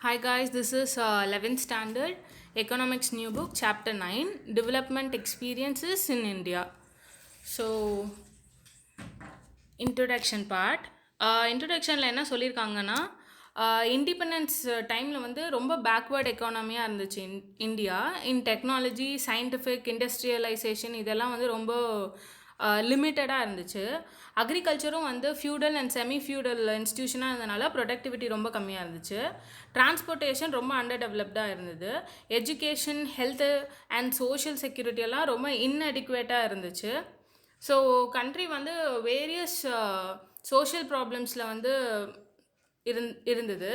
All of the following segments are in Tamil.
Hi guys, this is 11th standard economics new book chapter 9 development experiences in India. So introduction part. இன்ட்ரொடக்ஷனில் என்ன சொல்லியிருக்காங்கன்னா இண்டிபெண்டன்ஸ் டைமில் வந்து ரொம்ப பேக்வேர்ட் எக்கானமியாக இருந்துச்சு India in technology scientific industrialisation இதெல்லாம் வந்து ரொம்ப லிமிட்டடாக இருந்துச்சு. அக்ரிகல்ச்சரும் வந்து ஃபியூடல் அண்ட் செமி ஃபியூடல் இன்ஸ்டியூஷனாக இருந்தனால ப்ரொடக்டிவிட்டி ரொம்ப கம்மியாக இருந்துச்சு. டிரான்ஸ்போர்ட்டேஷன் ரொம்ப அண்டர் டெவலப்டாக இருந்தது. Education health and social security எல்லாம் ரொம்ப இன்அடிக்குவேட்டாக இருந்துச்சு. ஸோ கண்ட்ரி வந்து வேரியஸ் சோஷியல் ப்ராப்ளம்ஸில் வந்து இருந்தது.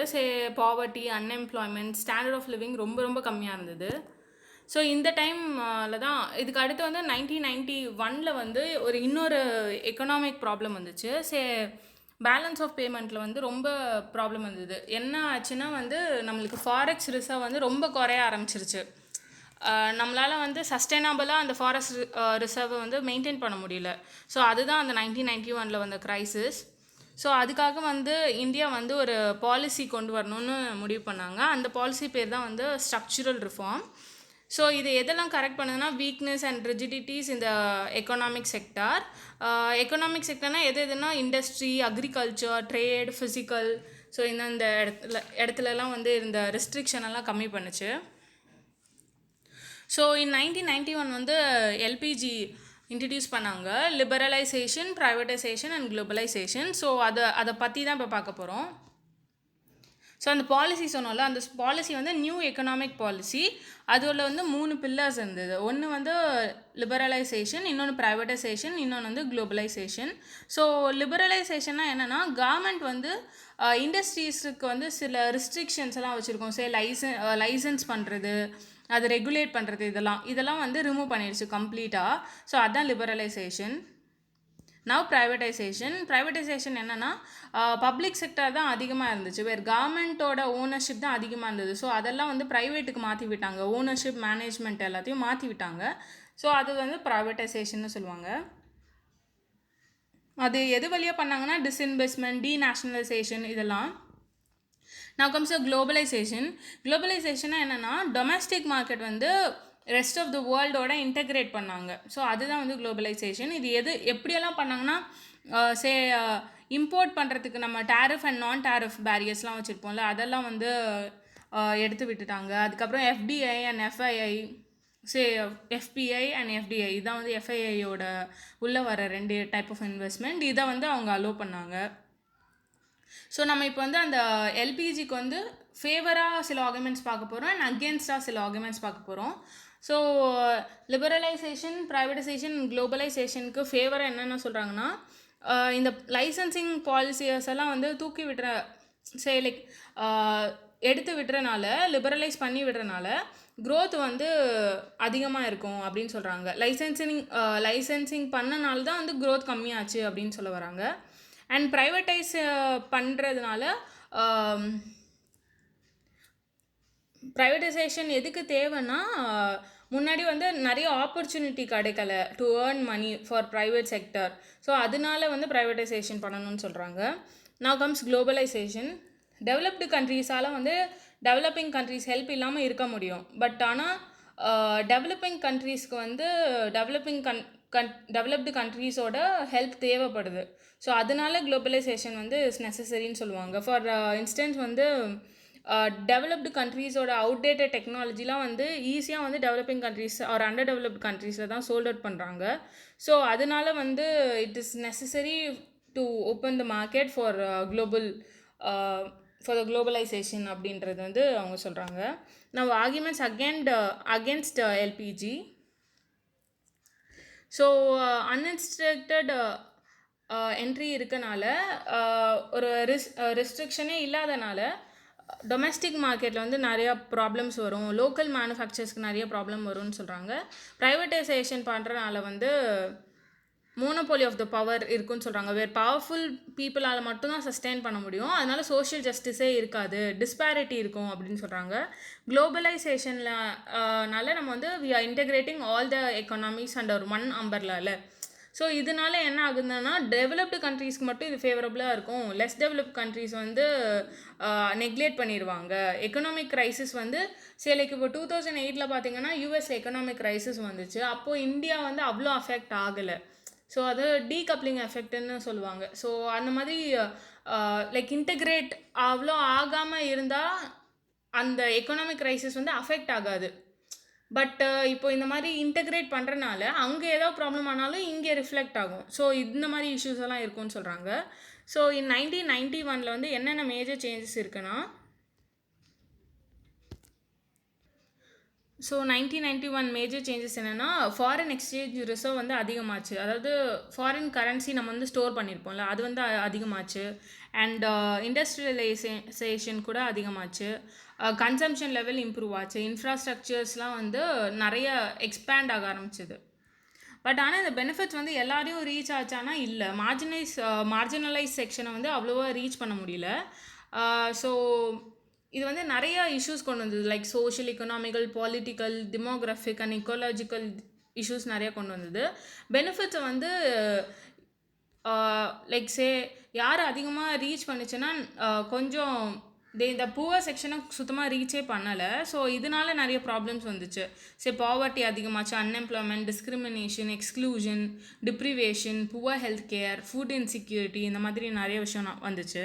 Poverty, unemployment, standard of living ரொம்ப ரொம்ப கம்மியாக இருந்தது. ஸோ இந்த டைமில் தான் இதுக்கு அடுத்து வந்து 1991 வந்து இன்னொரு எக்கனாமிக் ப்ராப்ளம் வந்துச்சு. பேலன்ஸ் ஆஃப் பேமெண்ட்டில் வந்து ரொம்ப ப்ராப்ளம் வந்தது. என்ன ஆச்சுன்னா வந்து நம்மளுக்கு ஃபாரெக்ஸ் ரிசர்வ் வந்து ரொம்ப குறைய ஆரம்பிச்சிருச்சு. நம்மளால் வந்து சஸ்டைனபிளாக அந்த ஃபாரஸ்ட் ரிசர்வை வந்து மெயின்டைன் பண்ண முடியல. ஸோ அதுதான் அந்த 1991 வந்த க்ரைசிஸ். ஸோ அதுக்காக வந்து இந்தியா வந்து ஒரு பாலிசி கொண்டு வரணும்னு முடிவு பண்ணாங்க. அந்த பாலிசி பேர் தான் வந்து ஸ்ட்ரக்சுரல் ரிஃபார்ம். ஸோ இது எதெல்லாம் கரெக்ட் பண்ணுதுன்னா வீக்னஸ் அண்ட் ரிஜிடிட்டிஸ் இந்த எக்கனாமிக் செக்டார். எக்கனாமிக் செக்டர்னால் எதுனா industry, agriculture, trade, physical. So இந்த இடத்துலலாம் வந்து இந்த ரெஸ்ட்ரிக்ஷன் எல்லாம் கம்மி பண்ணுச்சு. ஸோ இன் 1991 வந்து எல்பிஜி இன்ட்ரடியூஸ் பண்ணாங்க. Liberalisation, privatisation and globalisation. So அதை பற்றி தான் இப்போ பார்க்க போகிறோம். ஸோ அந்த பாலிசி சொன்னோம்ல, அந்த பாலிசி வந்து நியூ எக்கனாமிக் பாலிசி. அதில் வந்து 3 பில்லர்ஸ் இருந்தது. ஒன்று வந்து லிபரலைசேஷன், இன்னொன்று ப்ரைவேட்டைசேஷன், இன்னொன்று வந்து குளோபலைசேஷன். ஸோ லிபரலைசேஷன்னா என்னென்னா கவர்மெண்ட் வந்து இண்டஸ்ட்ரீஸுக்கு வந்து சில ரிஸ்ட்ரிக்ஷன்ஸ் எல்லாம் வச்சுருக்கோம். லைசன்ஸ் பண்ணுறது, அது ரெகுலேட் பண்ணுறது, இதெல்லாம் வந்து ரிமூவ் பண்ணிடுச்சு கம்ப்ளீட்டாக. ஸோ அதுதான் லிபரலைசேஷன். நவ் ப்ரைவேட்டைசேஷன் என்னென்னா பப்ளிக் செக்டர் தான் அதிகமாக இருந்துச்சு. கவர்மெண்ட்டோட ஓனர்ஷிப் தான் அதிகமாக இருந்தது. ஸோ அதெல்லாம் வந்து ப்ரைவேட்டுக்கு மாற்றி விட்டாங்க. ஓனர்ஷிப், மேனேஜ்மெண்ட் எல்லாத்தையும் மாற்றி விட்டாங்க. ஸோ அது வந்து ப்ரைவேட்டைசேஷன்னு சொல்லுவாங்க. அது எது வழியாக பண்ணாங்கன்னா டிஸ்இன்வெஸ்ட்மெண்ட், டீநேஷனலைசேஷன் இதெல்லாம். நவ் கம்ஸ் குளோபலைசேஷனாக என்னென்னா டொமஸ்டிக் மார்க்கெட் வந்து ரெஸ்ட் ஆஃப் த வேர்ல்டோட இன்டெகிரேட் பண்ணாங்க. ஸோ அதுதான் வந்து குளோபலைசேஷன். இது எப்படியெல்லாம் பண்ணாங்கன்னா இம்போர்ட் பண்ணுறதுக்கு நம்ம டேரிஃப் அண்ட் நான் டேரிஃப் பேரியர்ஸ்லாம் வச்சுருப்போம்ல, அதெல்லாம் வந்து எடுத்து விட்டுட்டாங்க. அதுக்கப்புறம் FDI and FII, FBI and FDI இதான் வந்து எஃப்ஐஐயோட உள்ளே வர 2 டைப் ஆஃப் இன்வெஸ்ட்மெண்ட். இதை வந்து அவங்க அலோவ் பண்ணாங்க. ஸோ நம்ம இப்போ வந்து அந்த எல்பிஜிக்கு வந்து ஃபேவராக சில ஆர்குமெண்ட்ஸ் பார்க்க போகிறோம் அண்ட் அகேன்ஸ்டாக சில ஆர்குமெண்ட்ஸ் பார்க்க போகிறோம். ஸோ லிபரலைசேஷன், ப்ரைவேட்டைசேஷன், குளோபலைசேஷனுக்கு ஃபேவராக என்னென்ன சொல்கிறாங்கன்னா இந்த லைசன்சிங் பாலிசிஸ் எல்லாம் வந்து தூக்கி விடுற லைக் எடுத்து விடுறனால, லிபரலைஸ் பண்ணி விடுறனால க்ரோத் வந்து அதிகமாக இருக்கும் அப்படின்னு சொல்கிறாங்க. லைசன்சிங் பண்ணனால தான் வந்து க்ரோத் கம்மியாச்சு அப்படின்னு சொல்ல வராங்க. அண்ட் ப்ரைவேட்டைஸ் பண்ணுறதுனால ப்ரைவேட்டைசேஷன் எதுக்கு தேவைன்னா முன்னாடி வந்து நிறைய ஆப்பர்ச்சுனிட்டி கிடைக்கல to earn money for private sector. So அதனால வந்து ப்ரைவேட்டைசேஷன் பண்ணணும்னு சொல்கிறாங்க. Now comes globalisation. டெவலப்டு கண்ட்ரீஸால் வந்து டெவலப்பிங் கண்ட்ரீஸ் ஹெல்ப் இல்லாமல் இருக்க முடியும். பட் ஆனால் டெவலப்பிங் கண்ட்ரீஸ்க்கு வந்து டெவலப்டு கண்ட்ரீஸோட ஹெல்ப் தேவைப்படுது. ஸோ அதனால குளோபலைசேஷன் வந்து இஸ் நெசசரின்னு சொல்லுவாங்க. ஃபார் இன்ஸ்டன்ஸ் வந்து டெவலப்டு கண்ட்ரீஸோட அவுடேட்டட் டெக்னாலஜிலாம் வந்து ஈஸியாக வந்து developing countries or under developed கண்ட்ரீஸில் தான் சோல்ட் அவுட் பண்ணுறாங்க. ஸோ அதனால வந்து it is necessary to open the market for for the globalisation அப்படின்றது வந்து அவங்க சொல்கிறாங்க. Now arguments against LPG. So unrestricted entry இருக்கனால ஒரு ரெஸ்ட்ரிக்ஷனே இல்லாதனால டொமஸ்டிக் மார்க்கெட்டில் வந்து நிறையா ப்ராப்ளம்ஸ் வரும். லோக்கல் மேனுஃபேக்சர்ஸ்க்கு நிறைய ப்ராப்ளம் வரும்னு சொல்கிறாங்க. ப்ரைவேட்டைசேஷன் பண்ணுறனால வந்து மோனோபோலி ஆஃப் த பவர் இருக்குன்னு சொல்கிறாங்க. பவர்ஃபுல் பீப்புளால் மட்டும்தான் சஸ்டெயின் பண்ண முடியும். அதனால சோஷியல் ஜஸ்டிஸே இருக்காது, டிஸ்பேரிட்டி இருக்கும் அப்படின்னு சொல்கிறாங்க. குளோபலைசேஷன்னால நம்ம வந்து we are integrating all the economics under one அம்பர்லாவில். ஸோ இதனால என்ன ஆகுதுன்னா டெவலப்டு கண்ட்ரீஸ்க்கு மட்டும் இது ஃபேவரபுளாக இருக்கும், லெஸ் டெவலப்ட் கண்ட்ரீஸ் வந்து நெக்லெக்ட் பண்ணிடுவாங்க. எக்கனாமிக் க்ரைசிஸ் வந்து லைக் இப்போ 2008 பார்த்தீங்கன்னா யூஎஸ் எக்கனாமிக் க்ரைசிஸ் வந்துச்சு. அப்போது இந்தியா வந்து அவ்வளோ அஃபெக்ட் ஆகலை. ஸோ அது டீகப்ளிங் எஃபெக்ட்னு சொல்லுவாங்க. ஸோ அந்த மாதிரி லைக் இன்டெகிரேட் அவ்வளோ ஆகாமல் இருந்தால் அந்த எக்கனாமிக் க்ரைசிஸ் வந்து அஃபெக்ட் ஆகாது. பட் இப்போ இந்த மாதிரி இன்டெகிரேட் பண்ணுறனால அங்கே ஏதோ ப்ராப்ளம் ஆனாலும் இங்கே ரிஃப்ளெக்ட் ஆகும். ஸோ இந்த மாதிரி இஷ்யூஸ் எல்லாம் இருக்கும்னு சொல்கிறாங்க. ஸோ 1991 வந்து என்னென்ன மேஜர் சேஞ்சஸ் இருக்குன்னா, ஸோ 1991 மேஜர் சேஞ்சஸ் என்னென்னா, ஃபாரின் எக்ஸ்சேஞ்ச் ரிசர்வ் வந்து அதிகமாச்சு. அதாவது ஃபாரின் கரன்சி நம்ம வந்து ஸ்டோர் பண்ணியிருப்போம்ல, அது வந்து அதிகமாச்சு. அண்ட் இண்டஸ்ட்ரியலைசேஷன் கூட அதிகமாச்சு. கன்சம்ஷன் லெவல் இம்ப்ரூவ் ஆச்சு. இன்ஃப்ராஸ்ட்ரக்சர்ஸ்லாம் வந்து நிறைய எக்ஸ்பேண்ட் ஆக ஆரம்பிச்சிது. பட் ஆனால் இந்த பெனிஃபிட்ஸ் வந்து எல்லாரையும் ரீச் ஆச்சானா இல்லை. மார்ஜினலைஸ் செக்ஷனை வந்து அவ்வளோவா ரீச் பண்ண முடியல. ஸோ இது வந்து நிறைய இஷ்யூஸ் கொண்டு வந்தது, like social, economical, political, demographic and ecological issues நிறைய கொண்டு வந்தது. பெனிஃபிட்ஸை வந்து லைக் யார் அதிகமாக ரீச் பண்ணுச்சுன்னா கொஞ்சம் இந்த புவர் செக்ஷனை சுத்தமாக ரீச்சே பண்ணலை. ஸோ இதனால நிறைய ப்ராப்ளம்ஸ் வந்துச்சு. பாவர்ட்டி அதிகமாச்சு, unemployment, discrimination, exclusion, deprivation, poor health care, food insecurity, இந்த மாதிரி நிறைய விஷயம் வந்துச்சு.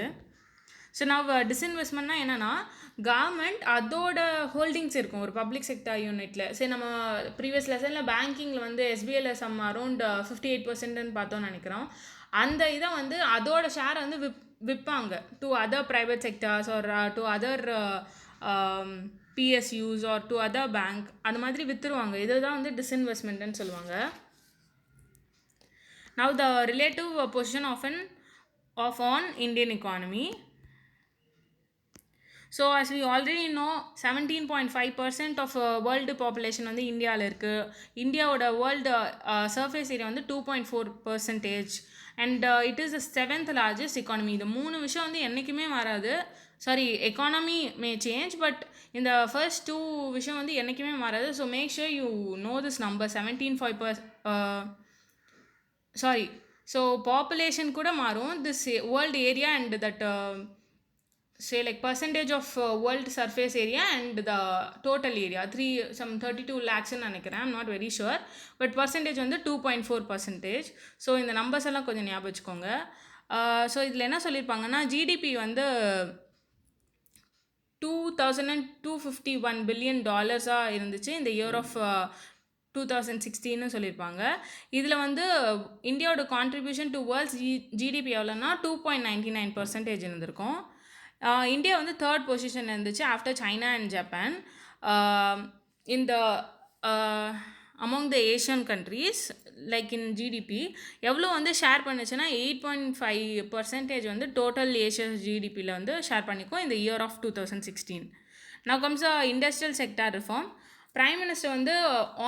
ஸோ நான் டிஸ்இன்வெஸ்ட்மெண்ட்னா என்னென்னா, கவர்மெண்ட் அதோட ஹோல்டிங்ஸ் இருக்கும் ஒரு பப்ளிக் செக்டர் யூனிட்டில். நம்ம ப்ரீவியஸ் லெசனில் பேங்கிங்கில் வந்து எஸ்பிஐயில் அரௌண்ட் 58%ன்னு பார்த்தோன்னு நினைக்கிறோம். அந்த இதை வந்து அதோட ஷேரை வந்து விற்பாங்க to other private sectors or to other PSUs or to other bank, அந்த மாதிரி விற்றுருவாங்க. இதுதான் வந்து டிஸ்இன்வெஸ்ட்மெண்ட்னு சொல்லுவாங்க. Now the relative position of an Indian economy. So as we already know 17.5% of world population வந்து இந்தியாவில் இருக்குது. இந்தியாவோட வேர்ல்டு சர்ஃபேஸ் ஏரியா வந்து 2.4%. And it is the 7th largest economy. இந்த 3 விஷயம் வந்து என்றைக்குமே மாறாது. எக்கானமி மே சேஞ்ச், பட் இந்த ஃபர்ஸ்ட் 2 விஷயம் வந்து என்றைக்குமே மாறாது. So make sure you know this number 17.5%. So population கூட மாறும், this world area and that like percentage of world surface area and the total area 32 lakhs ன்னு நினைக்கிறேன், I'm not very sure, but percentage வந்து 2.4%. ஸோ இந்த நம்பர்ஸ் எல்லாம் கொஞ்சம் ஞாபகம் வச்சுக்கோங்க. ஸோ இதில் என்ன சொல்லியிருப்பாங்கன்னா, ஜிடிபி வந்து $2,251 billion இருந்துச்சு இந்த இயர் ஆஃப் 2016 சொல்லியிருப்பாங்க. இதில் வந்து இந்தியாவோட கான்ட்ரிபியூஷன் டு வேர்ல்ட்ஸ் ஜிடிபி எவ்வளோன்னா 2.99% இருந்திருக்கும். இந்தியா வந்து 3rd பொசிஷன் இருந்துச்சு ஆஃப்டர் சைனா அண்ட் ஜப்பான். இந்த among the Asian countries like in GDP எவ்வளோ வந்து ஷேர் பண்ணுச்சுன்னா 8.5% வந்து டோட்டல் ஏஷியன் ஜிடிபியில் வந்து ஷேர் பண்ணிக்கும் இந்த year of 2016. Now comes the industrial sector reform. Prime minister வந்து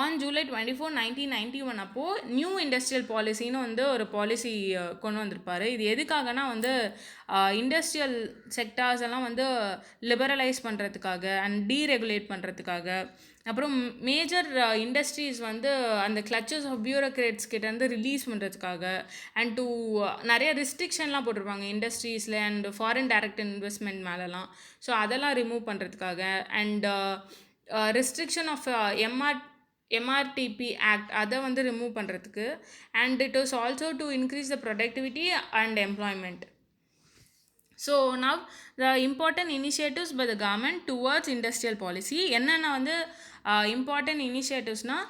ஆன் July 24, 1991 அப்போது நியூ இண்டஸ்ட்ரியல் பாலிசின்னு வந்து ஒரு பாலிசி கொண்டு வந்திருப்பார். இது எதுக்காகனா வந்து இண்டஸ்ட்ரியல் செக்டார்ஸ் எல்லாம் வந்து லிபரலைஸ் பண்ணுறதுக்காக அண்ட் டீரெகுலேட் பண்ணுறதுக்காக, அப்புறம் மேஜர் இண்டஸ்ட்ரீஸ் வந்து அந்த கிளச்சஸ் ஆஃப் பியூரோக்ரேட்ஸ் கிட்டேருந்து ரிலீஸ் பண்ணுறதுக்காக, அண்ட் டு நிறைய ரெஸ்ட்ரிக்ஷன்லாம் போட்டிருப்பாங்க இண்டஸ்ட்ரீஸில் அண்ட் ஃபாரின் டைரக்ட் இன்வெஸ்ட்மெண்ட் மேலெலாம். ஸோ அதெல்லாம் ரிமூவ் பண்ணுறதுக்காக and restriction of MRTP act அதை வந்து ரிமூவ் பண்ணுறதுக்கு, and it was also to increase the productivity and employment. So now the important initiatives by the government towards industrial policy. என்னென்ன வந்து இம்பார்ட்டன்ட் இனிஷியேட்டிவ்ஸ்னால்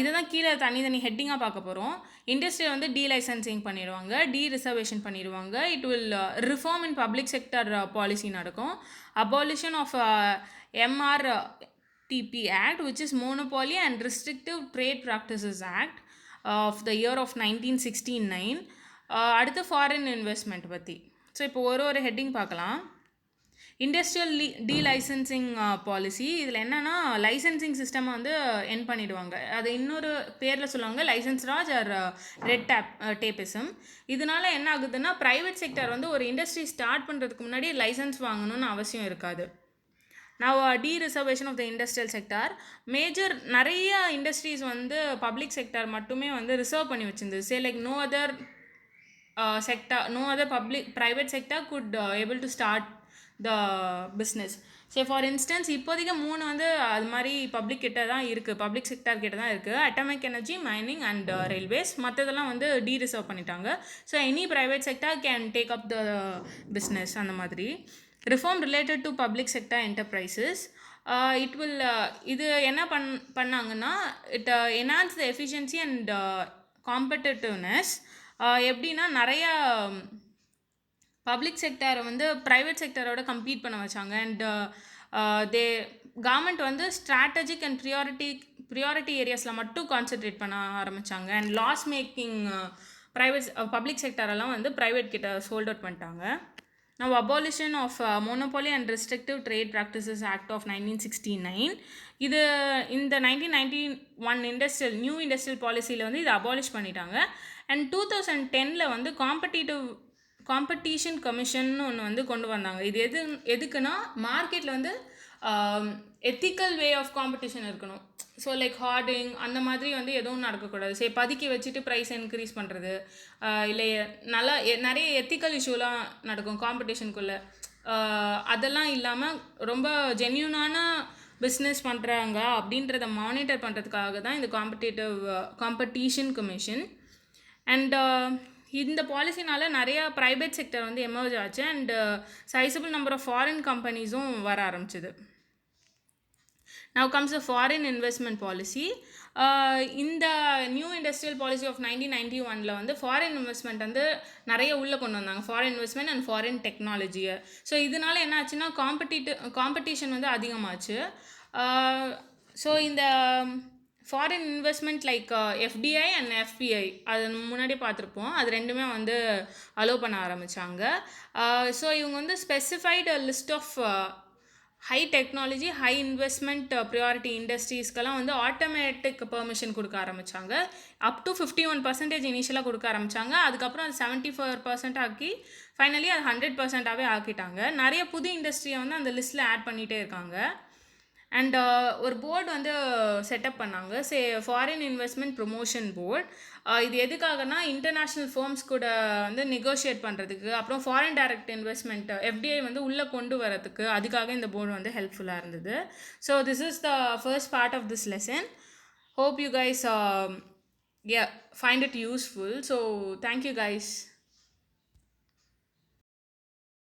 இதை தான் கீழே தனி ஹெட்டிங்காக பார்க்க போகிறோம். இண்டஸ்ட்ரியை வந்து டீலைசன்சிங் பண்ணிடுவாங்க, ரிசர்வேஷன் பண்ணிடுவாங்க. It will reform in public sector policy நடக்கும். Abolition of MRTP Act, which is Monopoly and Restrictive Trade Practices Act of the year of 1969. அடுத்து ஃபாரின் இன்வெஸ்ட்மெண்ட் பற்றி. ஸோ இப்போ ஒரு ஹெட்டிங் பார்க்கலாம். Industrial delicensing policy. இதில் என்னென்னா லைசன்சிங் சிஸ்டமை வந்து என் பண்ணிவிடுவாங்க. அது இன்னொரு பேரில் சொல்லுவாங்க licence Raj R red tapism. இதனால் என்ன ஆகுதுன்னா ப்ரைவேட் செக்டர் வந்து ஒரு இண்டஸ்ட்ரி ஸ்டார்ட் பண்ணுறதுக்கு முன்னாடி லைசன்ஸ் வாங்கணும்னு அவசியம் இருக்காது. Now, de-reservation of the industrial sector. Major நிறைய industries வந்து public sector மட்டுமே வந்து ரிசர்வ் பண்ணி வச்சிருந்தது. Say like no other sector, no other private sector could able to start the business. Say for instance, இப்போதைக்கு 3 வந்து அது மாதிரி பப்ளிக் கிட்ட தான் இருக்குது, பப்ளிக் செக்டார் கிட்ட தான் இருக்குது. Atomic energy, mining and railways. மற்றதெல்லாம் வந்து டீரிசர்வ் பண்ணிட்டாங்க. So any private sector can take up the business. அந்த மாதிரி reform related to public sector enterprises. It will இது என்ன பண்ணாங்கன்னா, it enhance the efficiency and competitiveness. எப்படின்னா நிறையா பப்ளிக் செக்டாரை வந்து ப்ரைவேட் செக்டரோட கம்பீட் பண்ண வச்சாங்க. அண்ட் தே கவர்மெண்ட் வந்து ஸ்ட்ராட்டஜிக் அண்ட் ப்ரியாரிட்டி ஏரியாஸில் மட்டும் கான்சென்ட்ரேட் பண்ண ஆரம்பித்தாங்க. அண்ட் லாஸ் மேக்கிங் பப்ளிக் செக்டரெல்லாம் வந்து ப்ரைவேட் கிட்ட சோல்ட் அவுட் பண்ணிட்டாங்க. Now, abolition of Monopoly and Restrictive Trade Practices Act of 1969. இது இந்த 1991 நியூ இண்டஸ்ட்ரியல் பாலிசியில் வந்து இதை அபாலிஷ் பண்ணிட்டாங்க. அண்ட் 2010 வந்து காம்படிஷன் கமிஷன் ஒன்று வந்து கொண்டு வந்தாங்க. இது எதுக்குன்னா மார்க்கெட்டில் வந்து எத்திக்கல் வே ஆஃப் காம்படிஷன் இருக்கணும். ஸோ லைக் ஹார்டிங் அந்த மாதிரி வந்து எதுவும் நடக்கக்கூடாது. சரி, பதுக்கி வச்சுட்டு ப்ரைஸ் இன்க்ரீஸ் பண்ணுறது, இல்லை நல்லா நிறைய எத்திக்கல் இஷ்யூலாம் நடக்கும் காம்படிஷனுக்குள்ளே. அதெல்லாம் இல்லாமல் ரொம்ப ஜென்யூனான பிஸ்னஸ் பண்ணுறாங்க அப்படின்றத மானிட்டர் பண்ணுறதுக்காக தான் இந்த காம்படிஷன் கமிஷன். அண்ட் இந்த பாலிசினால் நிறையா ப்ரைவேட் செக்டர் வந்து எமர்ஜ் ஆச்சு. And sizable number of foreign கம்பெனிஸும் வர ஆரம்பிச்சிது. Now comes the foreign investment policy. இந்த நியூ இண்டஸ்ட்ரியல் பாலிசி ஆஃப் 1991 வந்து ஃபாரின் இன்வெஸ்ட்மெண்ட் வந்து நிறைய உள்ளே கொண்டு வந்தாங்க. ஃபாரின் இன்வெஸ்ட்மெண்ட் அண்ட் ஃபாரின் டெக்னாலஜியை. ஸோ இதனால என்ன ஆச்சுன்னா காம்படிஷன் வந்து அதிகமாச்சு. ஸோ இந்த foreign investment like FDI and FII அது முன்னாடி பார்த்துருப்போம், அது ரெண்டுமே வந்து அலோவ் பண்ண ஆரம்பித்தாங்க. ஸோ இவங்க வந்து specified list of high technology, high investment priority இண்டஸ்ட்ரீஸ்க்கெல்லாம் வந்து ஆட்டோமேட்டிக் பெர்மிஷன் கொடுக்க ஆரம்பித்தாங்க. அப் டு 51% இனிஷியலாக கொடுக்க ஆரம்பித்தாங்க. அதுக்கப்புறம் அது 74% ஆக்கி ஃபைனலி அது 100%ஆகவே ஆக்கிட்டாங்க. நிறைய புது இண்டஸ்ட்ரியை வந்து அந்த லிஸ்ட்டில் ஆட் பண்ணிகிட்டே இருக்காங்க. அண்ட் ஒரு போர்டு வந்து செட்டப் பண்ணாங்க, ஃபாரின் இன்வெஸ்ட்மெண்ட் ப்ரொமோஷன் போர்ட். இது எதுக்காகனா இன்டர்நேஷ்னல் ஃபர்ம்ஸ் கூட வந்து நெகோஷியேட் பண்ணுறதுக்கு, அப்புறம் ஃபாரின் டைரக்ட் இன்வெஸ்ட்மெண்ட் எஃப்டிஐ வந்து உள்ளே கொண்டு வரதுக்கு, அதுக்காக இந்த போர்டு வந்து ஹெல்ப்ஃபுல்லாக இருந்தது. So this is the first part of this lesson. Hope you guys find it useful. So thank you guys.